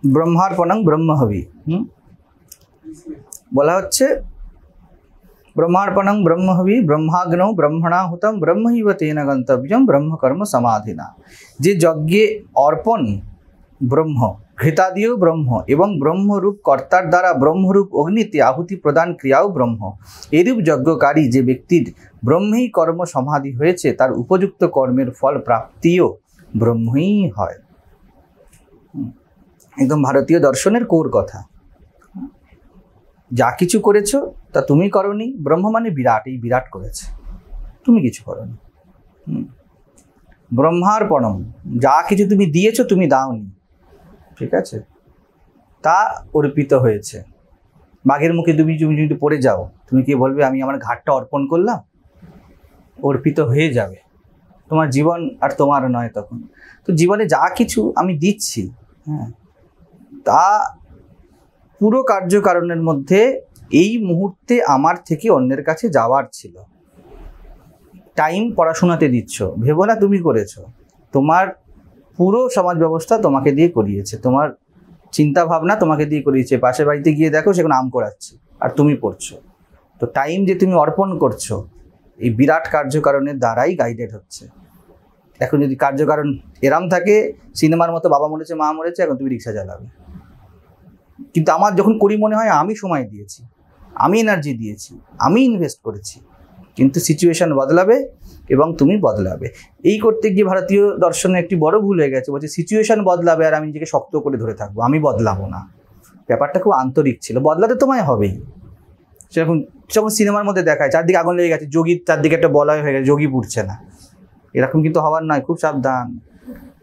ব্রহ্মার্পণং ব্রহ্মহবি। বলা হচ্ছে ব্রহ্মার্পণং ব্রহ্মহবি ব্রহ্মাগ্নৌ ব্রহ্মণাহুতম ব্রহ্মৈব তেন গন্তব্যম ব্রহ্মকর্ম সমাধিনা। যে যজ্ঞে অর্পণ ব্রহ্ম, ঘৃতাদিও ব্রহ্ম এবং ব্রহ্মরূপ কর্তার দ্বারা ব্রহ্মরূপ অগ্নিতে আহুতি প্রদান ক্রিয়াও ব্রহ্ম। এরূপ যজ্ঞকারী যে ব্যক্তির ব্রহ্মেই কর্ম সমাধি হয়েছে তার উপযুক্ত কর্মের ফল প্রাপ্তিও ব্রহ্মই হয়। একদম ভারতীয় দর্শনের কোর কথা। যা কিছু করেছো তা তুমি করনি, ব্রহ্ম মানে বিরাট, এই বিরাট করেছে, তুমি কিছু করনি। ব্রহ্মার্পণম, যা কিছু তুমি দিয়েছো তুমি দাওনি, ঠিক আছে, তা অর্পিত হয়েছে। বাঘের মুখে তুমি যদি পড়ে যাও, তুমি কি বলবে আমি আমার ঘাটটা অর্পণ করলাম? অর্পিত হয়ে যাবে, তোমার জীবন আর তোমার নয় তখন। তো জীবনে যা কিছু আমি দিচ্ছি, হ্যাঁ, তা পুরো কার্যকারণের মধ্যে এই মুহূর্তে আমার থেকে অন্যের কাছে যাওয়ার ছিল। টাইম পড়াশোনাতে দিচ্ছ, ভেবো না তুমি করেছো, তোমার পুরো সমাজ ব্যবস্থা তোমাকে দিয়ে করিয়েছে, তোমার চিন্তা ভাবনা তোমাকে দিয়ে করিয়েছে। পাশের বাড়িতে গিয়ে দেখো সেখানে আম করাচ্ছে আর তুমি পড়ছো। তো টাইম যে তুমি অর্পণ করছো এই বিরাট কার্যকারণের দ্বারাই গাইডেড হচ্ছে। এখন যদি কার্যকারণ এরাম থাকে, সিনেমার মতো বাবা মরেছে মা মরেছে, এখন তুমি রিক্সা চালাবে। কিন্তু আমার যখন করি মনে হয় আমি সময় দিয়েছি, আমি এনার্জি দিয়েছি, আমি ইনভেস্ট করেছি, কিন্তু সিচুয়েশন বদলাবে এবং তুমি বদলাবে। এই করতে গিয়ে ভারতীয় দর্শনে একটি বড় ভুল হয়ে গেছে, বলছে সিচুয়েশন বদলাবে আর আমি নিজেকে শক্ত করে ধরে থাকবো, আমি বদলাবো না। ব্যাপারটা খুব আন্তরিক ছিল, বদলাতে তোমায় হবেই। সেরকম যখন সিনেমার মধ্যে দেখায় চারদিকে আগুন লেগে গেছে, যোগী চারদিকে একটা বলয় হয়ে গেছে, যোগী পুড়ছে না, এরকম কিন্তু হওয়ার নয়, খুব সাবধান।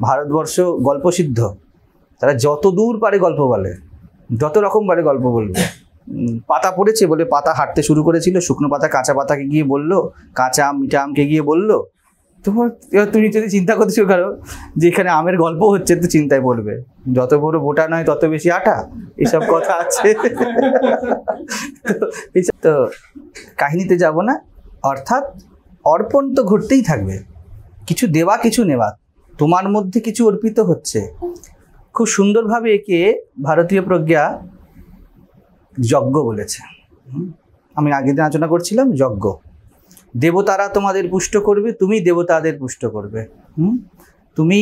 ভারতবর্ষ গল্পসিদ্ধ, তারা যত দূর পারে গল্প বলে, যত রকম পারে গল্প বলবে। পাতা পড়েছে বলে পাতা হাঁটতে শুরু করেছিল, শুকনো পাতা কাঁচা পাতাকে গিয়ে বললো, কাঁচা আম মিঠা আমকে গিয়ে বললো। তোমার তুমি যদি চিন্তা করতে শুরু করো যে এখানে আমের গল্প হচ্ছে, তো চিন্তায় পড়বে যত বড় বোটা নয় তত বেশি আটা, এসব কথা আছে। তো কাহিনীতে যাব না। অর্থাৎ অর্পণ তো ঘটতেই থাকবে, কিছু দেওয়া কিছু নেওয়া, তোমার মধ্যে কিছু অর্পিত হচ্ছে। খুব সুন্দরভাবে একে ভারতীয় প্রজ্ঞা যজ্ঞ বলেছে। আমি আগের দিন আলোচনা করছিলাম যজ্ঞ। দেবতারা তোমাদের পুষ্ট করবে, তুমি দেবতাদের পুষ্ট করবে। তুমি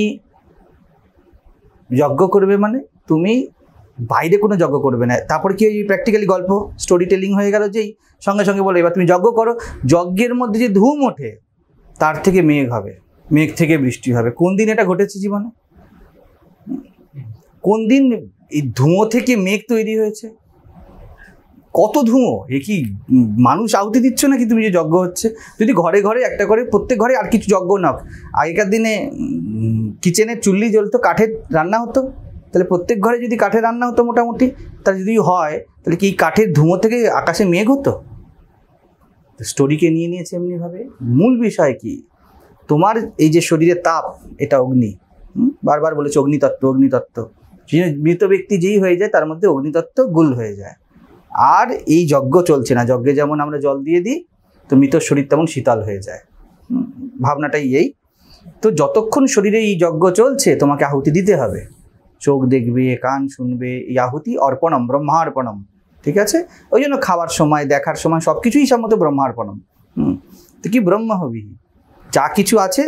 যজ্ঞ করবে মানে তুমি বাইরে কোনো যজ্ঞ করবে না। তারপর কি প্র্যাকটিক্যালি গল্প স্টোরি টেলিং হয়ে গেল, যেই সঙ্গে সঙ্গে বলে এবার তুমি যজ্ঞ করো। যজ্ঞের মধ্যে যে ধুম ওঠে তার থেকে মেঘ হবে, মেঘ থেকে বৃষ্টি হবে। কোন দিন এটা ঘটেছে জীবনে? কোন দিন এই ধুঁয়ো থেকে মেঘ তৈরি হয়েছে? কত ধুঁয়ো! এ কি মানুষ আহুতি দিচ্ছ নাকি তুমি যে যজ্ঞ হচ্ছে? যদি ঘরে ঘরে একটা করে, প্রত্যেক ঘরে আর কিছু যজ্ঞ না। আগেকার দিনে কিচেনে চুল্লি জ্বলতো, কাঠের রান্না হতো, তাহলে প্রত্যেক ঘরে যদি কাঠের রান্না হতো মোটামুটি, তাহলে যদি হয় তাহলে কি এই কাঠের ধুঁয়ো থেকে আকাশে মেঘ হতো? স্টোরিকে নিয়ে নিয়েছে এমনিভাবে। মূল বিষয় কি? তোমার এই যে শরীরের তাপ, এটা অগ্নি। বারবার বলেছে অগ্নিতত্ত্ব, অগ্নিতত্ত্ব। মৃত ব্যক্তি যেই হয়ে যায় তার মধ্যে অগ্নিতত্ত্ব গুল হয়ে যায়। আর এই যজ্ঞ চলছে না, যজ্ঞে যেমন আমরা জল দিয়ে দিই তো মৃত শরীর তেমন শীতল হয়ে যায়। ভাবনাটাই এই। তো যতক্ষণ শরীরে এই যজ্ঞ চলছে তোমাকে আহুতি দিতে হবে। চোখ দেখবে, কান শুনবে, এই আহুতি অর্পণম, ব্রহ্মার্পণম, ঠিক আছে? ওই জন্য খাওয়ার সময়, দেখার সময় সব কিছুই সম্মত ব্রহ্মার্পণম। তো কি ব্রহ্ম হবি, যা কিছু আছে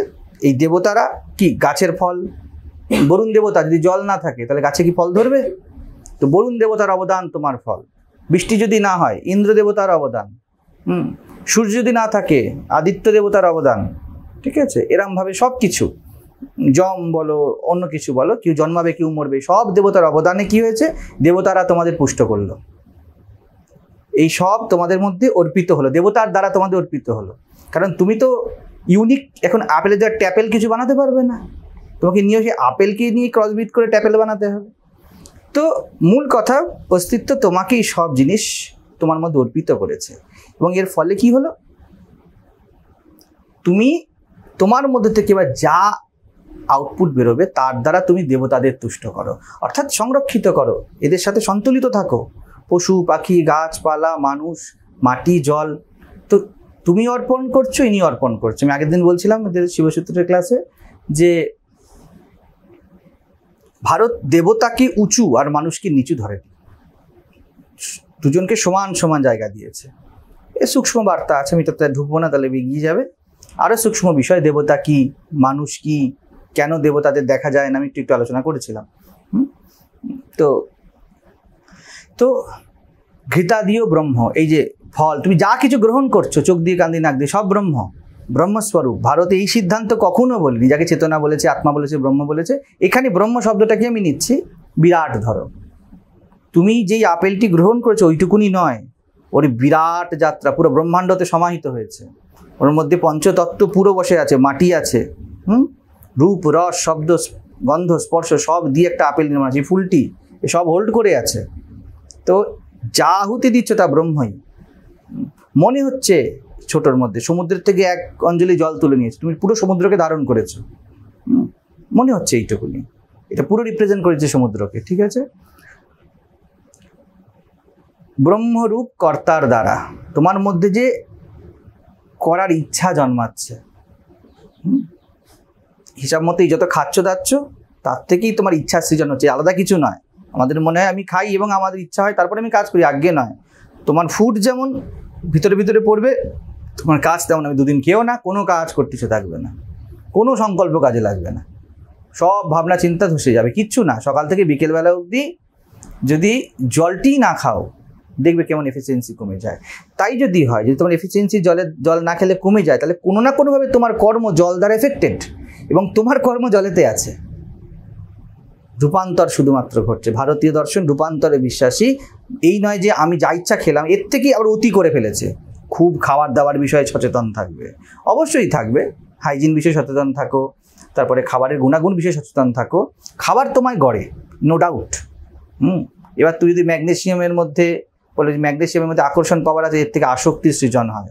এই দেবতারা কি গাছের ফল, বরুণ দেবতা যদি জল না থাকে তাহলে গাছে কি ফল ধরবে? তো বরুণ দেবতার অবদান তোমার ফল। বৃষ্টি যদি না হয় ইন্দ্র দেবতার অবদান, সূর্য যদি না থাকে আদিত্য দেবতার অবদান, ঠিক আছে? এরমভাবে সব কিছু, যম বলো অন্য কিছু বলো, কেউ জন্মাবে কেউ মরবে, সব দেবতার অবদানে কি হয়েছে? দেবতারা তোমাদের পুষ্ট করলো, এই সব তোমাদের মধ্যে অর্পিত হলো, দেবতার দ্বারা তোমাদের অর্পিত হলো। কারণ তুমি তো ইউনিক, এখন আপেলের দ্বারা ট্যাপেল কিছু বানাতে পারবে না, তোমাকে নিয়ে সেই আপেলকে নিয়ে ক্রসব্রিড করে ট্যাপেল বানাতে হবে। তো মূল কথা, অস্তিত্ব তোমাকেই সব জিনিস তোমার মধ্যে অর্পিত করেছে। এবং এর ফলে কি হলো? তুমি তোমার মধ্যে থেকে এবার যা আউটপুট বেরোবে তার দ্বারা তুমি দেবতাদের তুষ্ট করো, অর্থাৎ সংরক্ষিত করো, এদের সাথে সন্তুলিত থাকো। পশু পাখি, গাছপালা, মানুষ, মাটি, জল, তো তুমি অর্পণ করছো, ইনি অর্পণ করছো। আমি আগের দিন বলছিলাম শিবসূত্রের ক্লাসে যে ভারত দেবতাকে উঁচু আর মানুষকে নিচু ধরেনি, দুজনকে সমান সমান জায়গা দিয়েছে। এ সূক্ষ্ম বার্তা আছে, আমি তাতে ঢুকবো না, তাহলে এগিয়ে যাবে। আরও সূক্ষ্ম বিষয়, দেবতা কি, মানুষ কি, কেন দেবতাদের দেখা যায় না, আমি একটু আলোচনা করেছিলাম। তো তো ঘৃতাদিও ব্রহ্ম, এই যে ফল, তুমি যা কিছু গ্রহণ করছো চোখ দিয়ে কান দিয়ে নাক দিয়ে, সব ব্রহ্ম, ব্রহ্মস্বরূপ। ভারতে এই সিদ্ধান্ত কখনো বলিনি, যাকে চেতনা বলেছে, আত্মা বলেছে, ব্রহ্ম বলেছে। এখানে ব্রহ্ম শব্দটাকে আমি নিচ্ছি বিরাট ধরো। তুমি যেই আপেলটি গ্রহণ করেছো ওইটুকুনি নয়, ওর বিরাট যাত্রা, পুরো ব্রহ্মাণ্ডতে সমাহিত হয়েছে। ওর মধ্যে পঞ্চতত্ত্ব পুরো বসে আছে, মাটি আছে, রূপ রস শব্দ গন্ধ স্পর্শ সব দিয়ে একটা আপেল নির্মাণ আছে। ফুলটি সব হোল্ড করে আছে। তো যা আহুতি দিচ্ছ তা ব্রহ্মই। মনে হচ্ছে ছোটোর মধ্যে সমুদ্রের থেকে এক অঞ্জলি জল তুলে নিয়েছে, তুমি পুরো সমুদ্রকে ধারণ করেছো, মনে হচ্ছে এইটুকুনি, এটা পুরো রিপ্রেজেন্ট করেছে সমুদ্রকে। ঠিক আছে, ব্রহ্মরূপ কর্তার দ্বারা তোমার মধ্যে যে করার ইচ্ছা জন্মাচ্ছে, হিসাব মতো যত খাচ্ছ দাচ্ছ তার থেকেই তোমার ইচ্ছা সৃজন হচ্ছে, আলাদা কিছু নয়। আমাদের মনে হয় আমি খাই এবং আমাদের ইচ্ছা হয় তারপরে আমি কাজ করি, আজ্ঞে নয়। তোমার ফুড যেমন ভিতরে ভিতরে পড়বে, তোমার কাজ তেমন। আমি দুদিন খেয়েও না, কোনো কাজ করতে ইচ্ছে থাকবে না, কোনো সংকল্প কাজে লাগবে না, সব ভাবনা চিন্তা ধসে যাবে, কিচ্ছু না। সকাল থেকে বিকেলবেলা অবধি যদি জলটি না খাও দেখবে কেমন এফিসিয়েন্সি কমে যায়। তাই যদি হয়, যদি তোমার এফিসিয়েন্সি জল না খেলে কমে যায়, তাহলে কোনো না কোনোভাবে তোমার কর্ম জল দ্বারা এফেক্টেড, এবং তোমার কর্ম জলেতে আছে। রূপান্তর শুধুমাত্র ঘটছে। ভারতীয় দর্শন রূপান্তরে বিশ্বাসী। এই নয় যে আমি যা ইচ্ছা খেলাম, এর থেকেই আবার অতি করে ফেলেছে। খুব খাবার দাবার বিষয়ে সচেতন থাকবে, অবশ্যই থাকবে। হাইজিন বিষয়ে সচেতন থাকো, তারপরে খাবারের গুণাগুণ বিষয়ে সচেতন থাকো। খাবার তোমায় গড়ে, নো ডাউট। এবার তুই যদি ম্যাগনেসিয়ামের মধ্যে বলে, ম্যাগনেসিয়ামের মধ্যে আকর্ষণ পাওয়ার আছে, এর থেকে আসক্তির সৃজন হয়,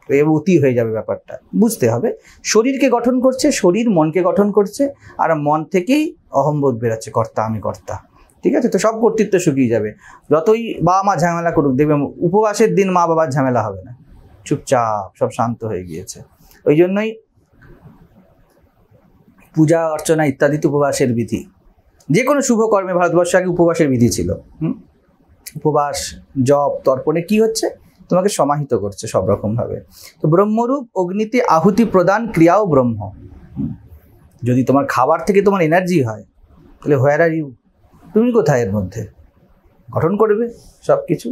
এবার অতি হয়ে যাবে ব্যাপারটা। বুঝতে হবে শরীরকে গঠন করছে, শরীর মনকে গঠন করছে, আর মন থেকেই অহংবোধ বেরাচ্ছে, কর্তা আমি কর্তা। ঠিক আছে, তো সব কর্তৃত্ব শুকিয়ে যাবে। যতই বাবা মা ঝামেলা করুক, দেখবে উপবাসের দিন মা বাবার ঝামেলা হবে না, চুপচাপ সব শান্ত হয়ে গিয়েছে। ওই জন্যই পূজা অর্চনা ইত্যাদিতে উপবাসের বিধি। যে কোনো শুভ কর্মে ভারতবর্ষে আগে উপবাসের বিধি ছিল। উপবাস জপ তর্পণে কি হচ্ছে, তোমাকে সমাহিত করছে সব রকমভাবে। তো ব্রহ্মরূপ অগ্নিতে আহুতি প্রদান ক্রিয়াও ব্রহ্ম। যদি তোমার খাবার থেকে তোমার এনার্জি হয়, তাহলে হোয়ার আর ইউ, তুমি কোথায় এর মধ্যে? গঠন করবে সব কিছু।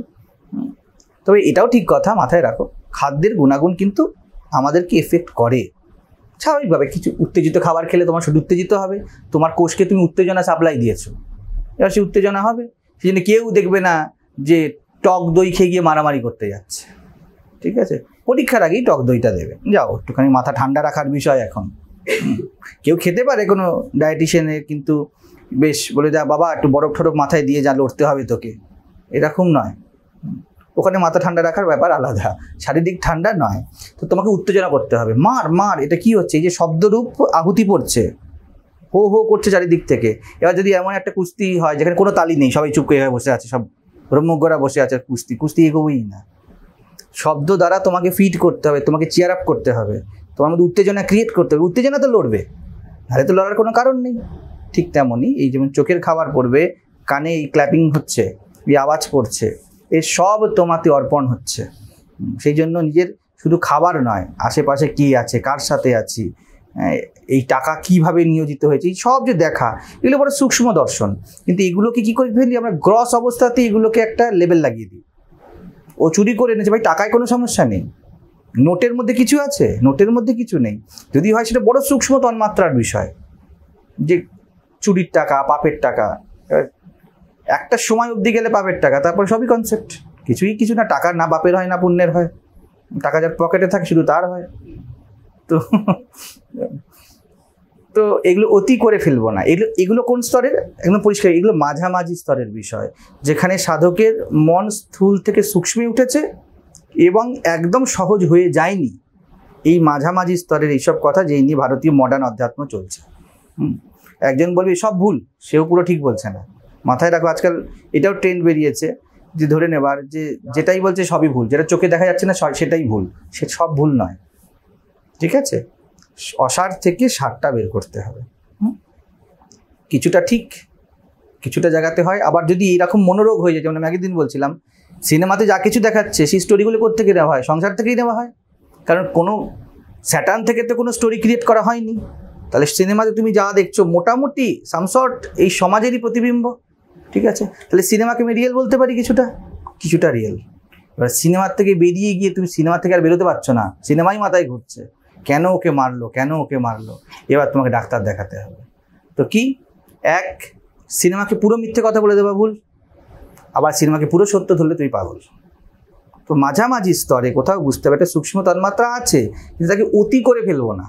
তবে এটাও ঠিক কথা, মাথায় রাখো, খাদ্যের গুণাগুণ কিন্তু আমাদেরকে এফেক্ট করে স্বাভাবিকভাবে। কিছু উত্তেজিত খাবার খেলে তোমার শুধু উত্তেজিত হবে, তোমার কোষকে তুমি উত্তেজনা সাপ্লাই দিয়েছো, এবার সে উত্তেজনা হবে। সেই জন্য কেউ দেখবে না যে টক দই খেয়ে গিয়ে মারামারি করতে যাচ্ছে। ঠিক আছে, পরীক্ষার আগেই টক দইটা দেবে, যাও একটুখানি মাথা ঠান্ডা রাখার বিষয়। এখন কেউ খেতে পারে কোনো ডায়েটিশিয়ানের, কিন্তু বেশ বলে যা বাবা একটু বরফ ঠরফ মাথায় দিয়ে যা লড়তে হবে তোকে, এরকম নয়। ওখানে মাথা ঠান্ডা রাখার ব্যাপার আলাদা, শারীরিক ঠান্ডা নয়। তো তোমাকে উত্তেজনা করতে হবে, মার মার। এটা কি হচ্ছে? এই যে শব্দরূপ আহুতি পড়ছে, হো হো করছে চারিদিক থেকে। এবার যদি এমন একটা কুস্তি হয় যেখানে কোনো তালি নেই, সবাই চুপ করে বসে আছে, সব ব্রহ্মজ্ঞরা বসে আছে, কুস্তি এগোবেই না। শব্দ দ্বারা তোমাকে ফিট করতে হবে, তোমাকে চেয়ার আপ করতে হবে, তোমার মধ্যে উত্তেজনা ক্রিয়েট করতে হবে। উত্তেজনা তো লড়বে, নাহলে তো লড়ার কোনো কারণ নেই। ঠিক তেমনই এই যেমন চোখের খাবার পড়বে, কানে এই ক্ল্যাপিং হচ্ছে, এই আওয়াজ পড়ছে, এ সব তোমাতে অর্পণ হচ্ছে। সেই জন্য নিজের শুধু খাবার নয়, আশেপাশে কি আছে, কার সাথে আছি, এই টাকা কিভাবে নিয়োজিত হয়েছে, এই সব যে দেখা, এগুলো বড় সূক্ষ্ম দর্শন। কিন্তু এগুলোকে কী করে ফেলি আমরা? গ্রস অবস্থাতে এগুলোকে একটা লেবেল লাগিয়ে দিই। ও চুরি করে এনেছে, ভাই টাকায় কোনো সমস্যা নেই, নোটের মধ্যে কিছু আছে, নোটের মধ্যে কিছু নেই। যদি হয় সেটা বড় সূক্ষ্ম তন্মাত্রার বিষয়, যে চুরির টাকা, পাপের টাকা, একটা সময় অবধি গেলে পাপের টাকা, তারপরে সবই কনসেপ্ট, কিছু না। টাকা না বাপের হয় না পুণ্যের হয়, টাকা যার পকেটে থাকে শুধু তার হয়। তো তো এগুলো অতি করে ফেলবো না। এগুলো কোন স্তরের? একদম পরিষ্কার, এগুলো মাঝামাঝি স্তরের বিষয়, যেখানে সাধকের মন স্থূল থেকে সূক্ষ্মে উঠেছে এবং একদম সহজ হয়ে যায়নি। এই মাঝামাঝি স্তরের এইসব কথা, যেই নিয়ে ভারতীয় মডার্ন অধ্যাত্ম চলছে। একজন বলবে সব ভুল, সেও পুরো ঠিক বলছে না। মাথায় রাখো, আজকাল এটাও ট্রেন্ড বেরিয়েছে যে ধরে নেবার যে যেটাই বলছে সবই ভুল, যেটা চোখে দেখা যাচ্ছে না সেটাই ভুল। সে সব ভুল নয়, ঠিক আছে? অসার থেকে সারটা বের করতে হবে। কিছুটা ঠিক, কিছুটা জায়গাতে হয়। আবার যদি এরকম মনোরোগ হয়ে যায়, যেমন আমি আগের দিন বলছিলাম, সিনেমাতে যা কিছু দেখাচ্ছে সেই স্টোরিগুলো কোত্থেকে নেওয়া হয়? সংসার থেকেই নেওয়া হয়। কারণ কোনো স্যাটার্ন থেকে তো কোনো স্টোরি ক্রিয়েট করা হয়নি। তাহলে সিনেমাতে তুমি যা দেখছো মোটামুটি সামসর্ট এই সমাজেরই প্রতিবিম্ব, ঠিক আছে? তাহলে সিনেমাকে আমি রিয়েল বলতে পারি, কিছুটা রিয়েল। এবার সিনেমার থেকে বেরিয়ে গিয়ে তুমি সিনেমা থেকে আর বেরোতে পারছো না, সিনেমাই মাথায় ঘুরছে, কেন ওকে মারলো, এবার তোমাকে ডাক্তার দেখাতে হবে। তো কি, এক, সিনেমাকে পুরো মিথ্যে কথা বলে দেওয়া ভুল, আবার সিনেমাকে পুরো সত্য ধরলে তুই পাগল। তো মাঝামাঝি স্তরে কোথাও বুঝতে হবে একটা সূক্ষ্ম তন্মাত্রা আছে, কিন্তু তাকে অতি করে ফেলবো না,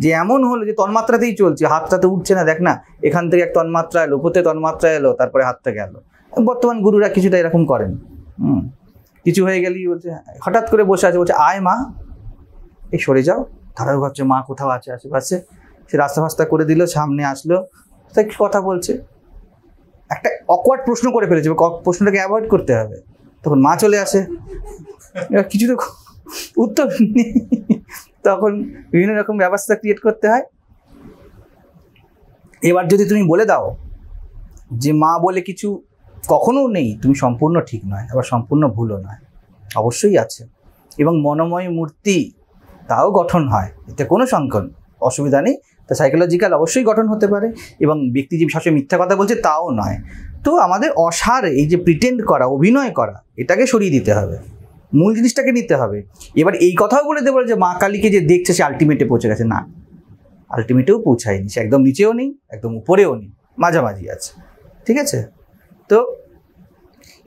যে এমন হলো যে তন্মাত্রাতেই চলছে, হাতটাতে উঠছে না, দেখ না এখান থেকে এক তন্মাত্রা এলো, উপর থেকে তন্মাত্রা এলো, তারপরে হাত থেকে গেল। বর্তমান গুরুরা কিছুটা এরকম করেন। কিছু হয়ে গেলেই বলছে, হঠাৎ করে বসে আছে, বলছে আয় মা, এই সরে যাও, তারাও ভাবছে মা কোথাও আছে আশেপাশে, সে রাস্তা ফাস্তা করে দিল, সামনে আসলো, তাই কথা বলছে, একটা অকওয়ার্ড প্রশ্ন করে ফেলেছে, প্রশ্নটাকে অ্যাভয়েড করতে হবে, তখন মা চলে আসে, কিছু তো উত্তর নেই, তখন বিভিন্ন রকম ব্যবস্থা ক্রিয়েট করতে হয়। এবার যদি তুমি বলে দাও যে মা বলে কিছু কখনো নেই, তুমি সম্পূর্ণ ঠিক নয়, আবার সম্পূর্ণ ভুলও নয়, অবশ্যই আছে। এবং মনোময় মূর্তি তাও গঠন হয়, এতে কোনো সংকট অসুবিধা নেই, তা সাইকোলজিক্যাল অবশ্যই গঠন হতে পারে। এবং ব্যক্তি যে সবসময় মিথ্যা কথা বলছে তাও নয়। তো আমাদের অসার এই যে প্রিটেন্ড করা, অভিনয় করা, এটাকে সরিয়ে দিতে হবে, মূল জিনিসটাকে নিতে হবে। এবার এই কথাও বলে দেবো যে মা কালীকে যে দেখছে সে আলটিমেটে পৌঁছে গেছে, না, আলটিমেটেও পৌঁছায়নি, সে একদম নিচেও নেই, একদম উপরেও নেই, মাঝামাঝি আছে, ঠিক আছে? তো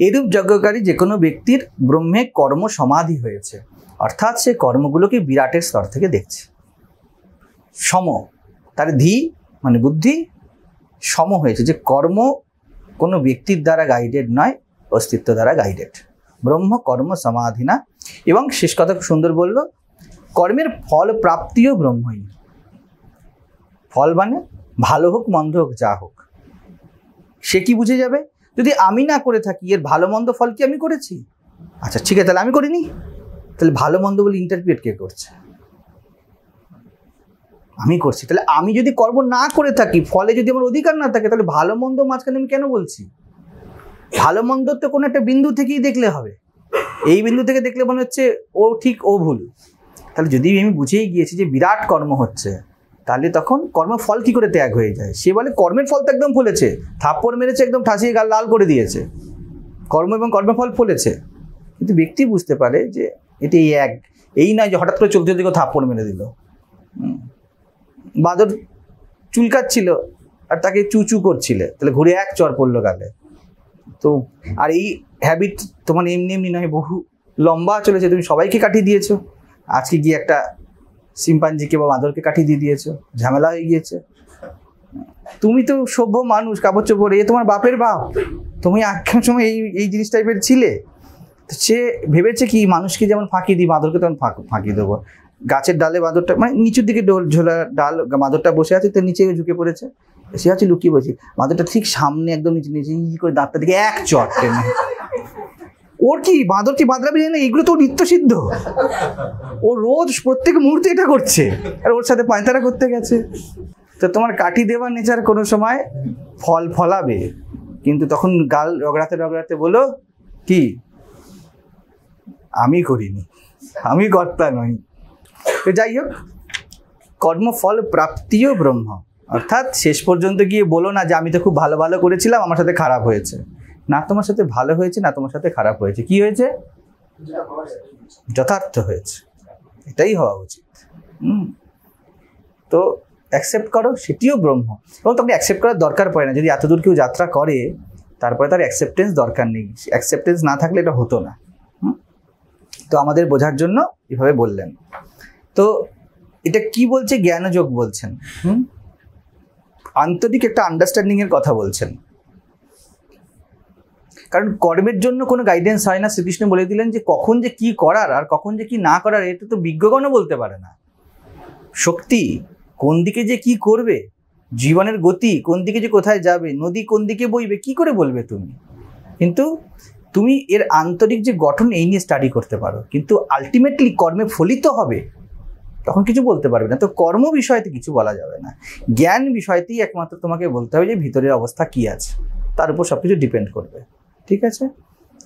এরূপ যজ্ঞকারী যে কোনো ব্যক্তির ব্রহ্মে কর্ম সমাধি হয়েছে, অর্থাৎ সে কর্মগুলোকে বিরাটের স্তর থেকে দেখছে, সম, তার ধি মানে বুদ্ধি সম হয়েছে, যে কর্ম কোনো ব্যক্তির দ্বারা গাইডেড নয়, অস্তিত্ব দ্বারা গাইডেড। ব্রহ্ম কর্ম সমাধি না। এবং শেষ কথা খুব সুন্দর বলল, কর্মের ফল প্রাপ্তিও ব্রহ্মই। ফল মানে ভালো হোক মন্দ হোক যা হোক, সে কি বুঝে যাবে? যদি আমি না করে থাকি, এর ভালো মন্দ ফল কি আমি করেছি? আচ্ছা ঠিক আছে, তাহলে আমি করিনি, তাহলে ভালো মন্দ বলে ইন্টারপ্রিট কে করছে? আমি করছি। তাহলে আমি যদি কর্ম না করে থাকি, ফলে যদি আমার অধিকার না থাকে, তাহলে ভালো মন্দ মাঝখানে আমি কেন বলছি? ভালো মন্দ তো কোনো একটা বিন্দু থেকেই দেখলে হবে, এই বিন্দু থেকে দেখলে মনে হচ্ছে ও ঠিক ও ভুল। তাহলে যদি আমি বুঝেই গিয়েছি যে বিরাট কর্ম হচ্ছে, তাহলে তখন কর্মফল কি করে ত্যাগ হয়ে যায়? সে বলে কর্মের ফল তো একদম ফলেছে, থাপ্পড় মেরেছে, একদম ঠাসিয়ে গাল লাল করে দিয়েছে, কর্ম এবং কর্মফল ফলেছে। কিন্তু ব্যক্তি বুঝতে পারে যে এটি এই নয় যে হঠাৎ করে চলতে চলতে থাপ্পড় মেরে দিল। বাদর চুলকাচ্ছিল আর তাকে চুচু করছিলে, তাহলে ঘুরে এক চর পড়লো গালে। তো আর এই হ্যাবিট তোমার এমনি এমনি নয়, বহু লম্বা চলেছে, তুমি সবাইকে কাটিয়ে দিয়েছো, আজকে গিয়ে একটা শিম্পাঞ্জিকে বা বাঁদরকে কাটিয়ে দিয়ে দিয়েছো, ঝামেলা হয়ে গিয়েছে। তুমি তো সভ্য মানুষ, কাপড় চোপড়, এ তোমার বাপের বাপ, তুমি একখান সময় এই জিনিস টাইপের ছিলে। সে ভেবেছে কি মানুষকে যেমন ফাঁকি দিই, বাঁদরকে তেমন ফাঁকি দেবো। গাছের ডালে বাঁদরটা, মানে নিচুর দিকে ঝোলা ডাল, বাঁদরটা বসে আছে, তো নিচে ঝুঁকে পড়েছে, সে আছে লুকিয়ে বসে, বাঁদরটা ঠিক সামনে একদম নিচে নিচে করে দাঁতটা দিকে এক চট টেনে। ওর কি বাঁদর কি বাঁদরাবি না, এগুলো তো নিত্য সিদ্ধ, ও রোজ প্রত্যেক মুহূর্তে এটা করছে, আর ওর সাথে পায়তারা করতে গেছে। তো তোমার কাটি দেওয়ার নেচার কোনো সময় ফল ফলাবে, কিন্তু তখন গাল রগড়াতে রগড়াতে বলো কি, আমি করিনি, আমি কর্তা নই। তো যাই হোক, কর্মফল প্রাপ্তিও ব্রহ্ম, অর্থাৎ শেষ পর্যন্ত গিয়ে বলো না যে আমি তো খুব ভালো ভালো করেছিলাম, আমার সাথে খারাপ হয়েছে। না তোমার সাথে ভালো হয়েছে, না তোমার সাথে খারাপ হয়েছে, কি হয়েছে? যথার্থ হয়েছে, এটাই হওয়া উচিত। তো অ্যাকসেপ্ট করো, সেটিও ব্রহ্ম। এবং তখন অ্যাকসেপ্ট করার দরকার পড়ে না, যদি এতদূর কেউ যাত্রা করে তারপরে তার অ্যাকসেপ্টেন্স দরকার নেই, অ্যাকসেপ্টেন্স না থাকলে এটা হতো না। তো আমাদের বোঝার জন্য এভাবে বললেন। তো এটা কি বলছে? জ্ঞানযোগ বলছেন, আন্তরিক একটা আন্ডারস্ট্যান্ডিংয়ের কথা বলছেন। কারণ কর্মের জন্য কোনো গাইডেন্স হয় না। শ্রীকৃষ্ণ বলে দিলেন যে কখন যে কি করার আর কখন যে কি না করার, এটা তো বিজ্ঞগণও বলতে পারে না। শক্তি কোন দিকে যে কি করবে, জীবনের গতি কোন দিকে যে কোথায় যাবে, নদী কোন দিকে বইবে, কি করে বলবে তুমি? কিন্তু তুমি এর আন্তরিক যে গঠন, এই নিয়ে স্টাডি করতে পারো, কিন্তু আলটিমেটলি কর্মে ফলিত হবে তখন কিছু বলতে পারবে না। তো কর্ম বিষয়তে কিছু বলা যাবে না, জ্ঞান বিষয়তেই একমাত্র তোমাকে বলতে হবে যে ভিতরের অবস্থা কি আছে, তার উপর সবকিছু ডিপেন্ড করবে। ঠিক আছে।